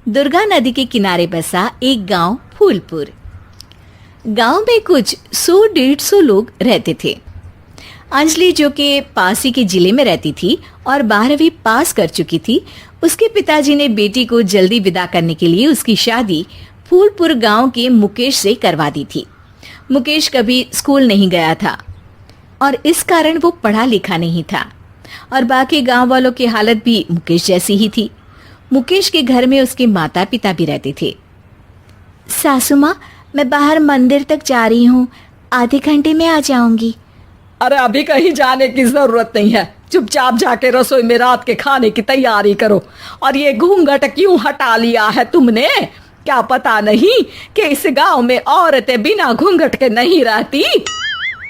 दुर्गा नदी के किनारे बसा एक गांव फूलपुर। गांव में कुछ 100-150 लोग रहते थे। अंजलि, जो कि पास ही के जिले में रहती थी और 12वीं पास कर चुकी थी, उसके पिताजी ने बेटी को जल्दी विदा करने के लिए उसकी शादी फूलपुर गांव के मुकेश से करवा दी थी। मुकेश कभी स्कूल नहीं गया था और इस कारण वो पढ़ा लिखा नहीं था और बाकी गांव वालों की हालत भी मुकेश जैसी ही थी। मुकेश के घर में उसके माता पिता भी रहते थे। सासू माँ, मैं बाहर मंदिर तक जा रही हूँ, आधे घंटे में आ जाऊंगी। अरे अभी कहीं जाने की जरूरत नहीं है, चुपचाप जाके रसोई में रात के खाने की तैयारी करो। और ये घूंघट क्यों हटा लिया है तुमने? क्या पता नहीं कि इस गांव में औरतें बिना घूंघट के नहीं रहती?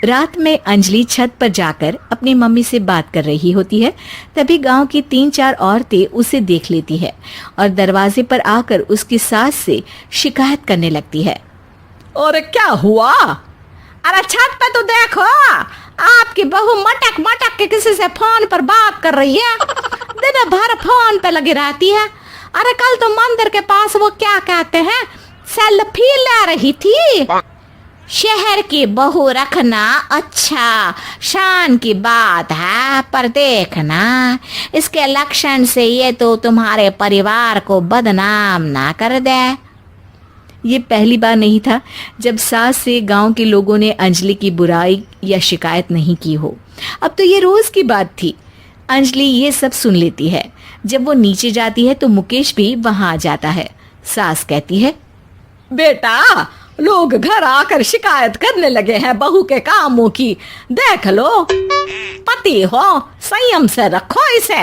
रात में अंजलि छत पर जाकर अपनी मम्मी से बात कर रही होती है। तभी गांव की 3-4 औरतें उसे देख लेती है और दरवाजे पर आकर उसकी सास से शिकायत करने लगती है। और क्या हुआ? अरे छत पे तो देखो, आपकी बहू मटक मटक के किसी से फोन पर बात कर रही है। दिन भर फोन पे लगी रहती है। अरे कल तो मंदिर के पास वो क्या कहते हैं, सेल्फी ले रही थी। शहर की बहू रखना अच्छा शान की बात है, पर देखना इसके लक्षण से ये तो तुम्हारे परिवार को बदनाम ना कर दे। ये पहली बार नहीं था जब सास से गांव के लोगों ने अंजलि की बुराई या शिकायत नहीं की हो। अब तो ये रोज की बात थी। अंजलि ये सब सुन लेती है। जब वो नीचे जाती है तो मुकेश भी वहां आ जाता है। सास कहती है, बेटा, लोग घर आकर शिकायत करने लगे हैं बहू के कामों की। देख लो, पति हो, संयम से रखो इसे।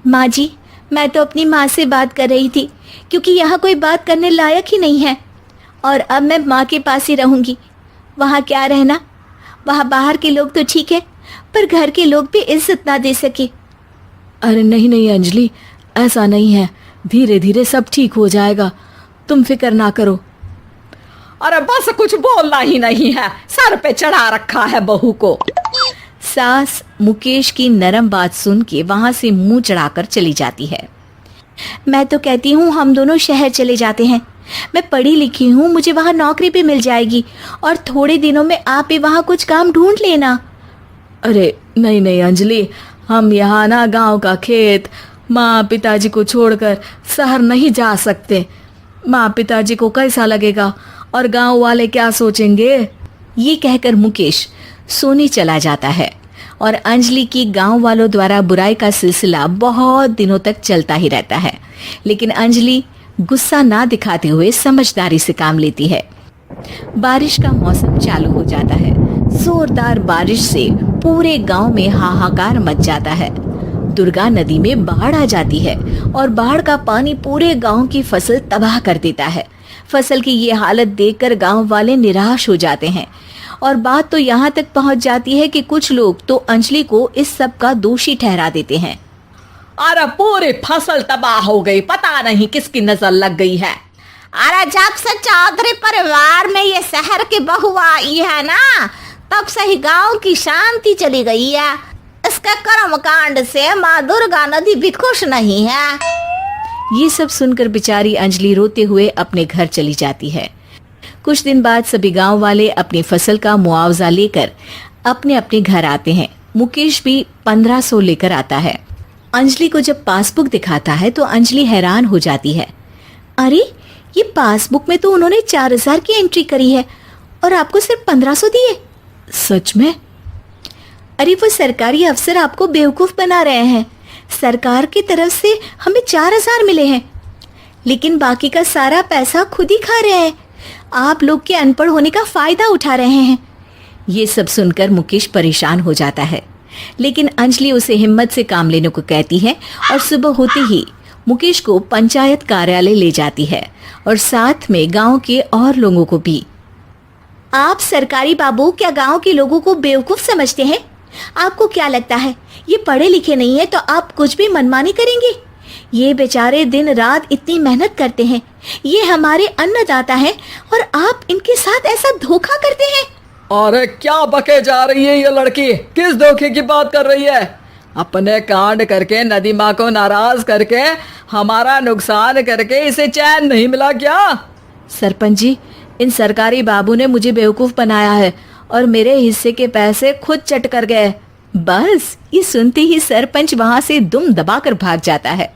माँ जी, मैं तो अपनी माँ से बात कर रही थी, क्योंकि यहाँ कोई बात करने लायक ही नहीं है और अब मैं माँ के पास ही रहूंगी। वहाँ क्या रहना, वहाँ बाहर के लोग तो ठीक है, पर घर के लोग भी इज्जत ना दे सके। अरे नहीं नहीं अंजलि, ऐसा नहीं है, धीरे धीरे सब ठीक हो जाएगा, तुम फिक्र ना करो। अरे बस कुछ बोलना ही नहीं है, सर पे चढ़ा रखा है बहू को। सास मुकेश की नरम बात सुन के वहां से मुंह चढ़ाकर चली जाती है। मैं तो कहती हूँ हम दोनों शहर चले जाते हैं। मैं पढ़ी लिखी हूँ, मुझे वहाँ नौकरी भी मिल जाएगी और थोड़े दिनों में आप भी वहाँ कुछ काम ढूंढ लेना। अरे नहीं नहीं अंजलि, हम यहाँ ना गांव का खेत, माँ पिताजी को छोड़कर शहर नहीं जा सकते। माँ पिताजी को कैसा लगेगा और गांव वाले क्या सोचेंगे? ये कहकर मुकेश सोने चला जाता है और अंजलि की गांव वालों द्वारा बुराई का सिलसिला बहुत दिनों तक चलता ही रहता है। लेकिन अंजलि गुस्सा ना दिखाते हुए समझदारी से काम लेती है। बारिश का मौसम चालू हो जाता है। जोरदार बारिश से पूरे गांव में हाहाकार मच जाता है। दुर्गा नदी में बाढ़ आ जाती है और बाढ़ का पानी पूरे गांव की फसल तबाह कर देता है। फसल की ये हालत देखकर गांव वाले निराश हो जाते हैं और बात तो यहाँ तक पहुँच जाती है कि कुछ लोग तो अंजलि को इस सब का दोषी ठहरा देते हैं। अरे पूरी फसल तबाह हो गई, पता नहीं किसकी नजर लग गई है। अरे जब से चौधरी परिवार में ये शहर की बहू आई है ना, तब से ही गांव की शांति चली गई है। इसके कर्म कांड से माँ दुर्गा नदी भी खुश नहीं है। ये सब सुनकर बेचारी अंजलि रोते हुए अपने घर चली जाती है। कुछ दिन बाद सभी गांव वाले अपनी फसल का मुआवजा लेकर अपने अपने घर आते हैं। मुकेश भी 1500 लेकर आता है। अंजलि को जब पासबुक दिखाता है तो अंजलि हैरान हो जाती है। अरे, ये पासबुक में तो उन्होंने 4000 की एंट्री करी है और आपको सिर्फ 1500 दिए। सच में? अरे वो सरकारी अफसर आपको बेवकूफ बना रहे हैं। सरकार की तरफ से हमें 4000 मिले हैं, लेकिन बाकी का सारा पैसा खुद ही खा रहे हैं। आप लोग के अनपढ़ होने का फायदा उठा रहे हैं। ये सब सुनकर मुकेश परेशान हो जाता है, लेकिन अंजलि उसे हिम्मत से काम लेने को कहती है और सुबह होते ही मुकेश को पंचायत कार्यालय ले जाती है और साथ में गांव के और लोगों को भी। आप सरकारी बाबू क्या गांव के लोगों को बेवकूफ समझते हैं? आपको क्या लगता है ये पढ़े लिखे नहीं है तो आप कुछ भी मनमानी करेंगे? ये बेचारे दिन रात इतनी मेहनत करते हैं, ये हमारे अन्नदाता हैं और आप इनके साथ ऐसा धोखा करते हैं। अरे क्या बके जा रही है ये लड़की, किस धोखे की बात कर रही है? अपने कांड करके नदी माँ को नाराज करके हमारा नुकसान करके इसे चैन नहीं मिला क्या? सरपंच जी, इन सरकारी बाबू ने मुझे बेवकूफ बनाया है और मेरे हिस्से के पैसे खुद चट कर गए। बस ये सुनते ही सरपंच वहां से दुम दबाकर भाग जाता है।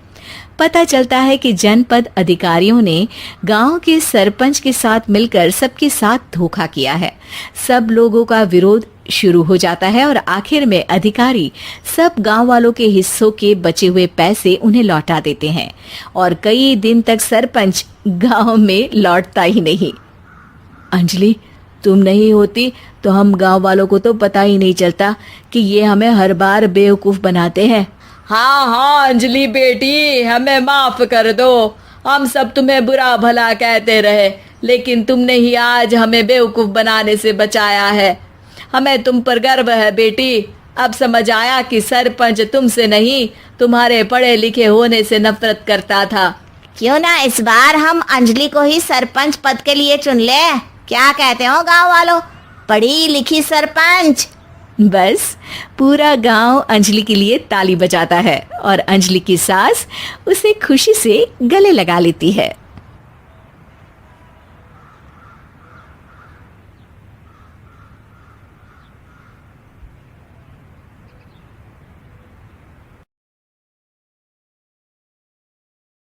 पता चलता है कि जनपद अधिकारियों ने गांव के सरपंच के साथ मिलकर सबके साथ धोखा किया है। सब लोगों का विरोध शुरू हो जाता है और आखिर में अधिकारी सब गांव वालों के हिस्सों के बचे हुए पैसे उन्हें लौटा देते हैं और कई दिन तक सरपंच गांव में लौटता ही नहीं। अंजलि, तुम नहीं होती तो हम गांव वालों को तो पता ही नहीं चलता कि ये हमें हर बार बेवकूफ बनाते हैं। हाँ हाँ अंजलि बेटी, हमें माफ कर दो। हम सब तुम्हें बुरा भला कहते रहे, लेकिन तुमने ही आज हमें बेवकूफ बनाने से बचाया है। हमें तुम पर गर्व है बेटी। अब समझ आया कि सरपंच तुमसे नहीं, तुम्हारे पढ़े लिखे होने से नफरत करता था। क्यों ना इस बार हम अंजलि को ही सरपंच पद के लिए चुन ले? क्या कहते हो गांव वालों? पढ़ी लिखी सरपंच। बस पूरा गांव अंजलि के लिए ताली बजाता है और अंजलि की सास उसे खुशी से गले लगा लेती है।